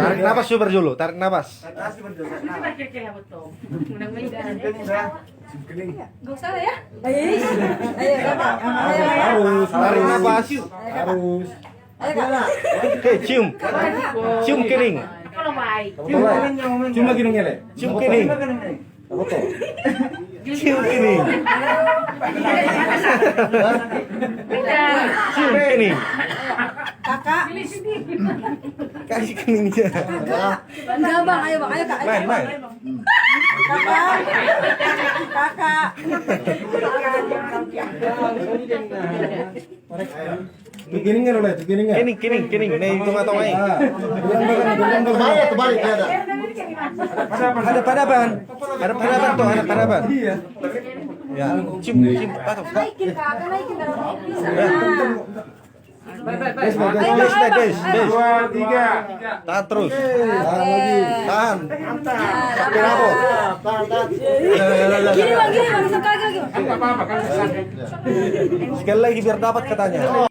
Tarik napas super dulu, tarik napas. Coba kira-kira betul. Mudah-mudahan. Gak usah ya. Ayo kakak. Harus, tarik napas. Harus. Ayo kak. Oke, cium. Cium kening. Kalau baik. Cium lagi dong Ele. Cium kening. Apa tuh? Cium kening. Cium kening. Kakak. Kasih keningnya. Enggak bang, ayo bang, ayo kak. Main, main. Kakak. Kakak. Beginning kan udah, beginning kan? Kening. Nih, hitung atau main. Terbalik ya ada. Ada padaban. Ada padaban tuh, ada padaban. Iya. Ya, cium atau. Naikin kak, naikin kalau bisa. Des. Dua, tiga. Tahan terus. Tahan lagi. Tahan. Sampai rambut. Gini bang, bisa kagak gitu. Sekali lagi biar dapat katanya.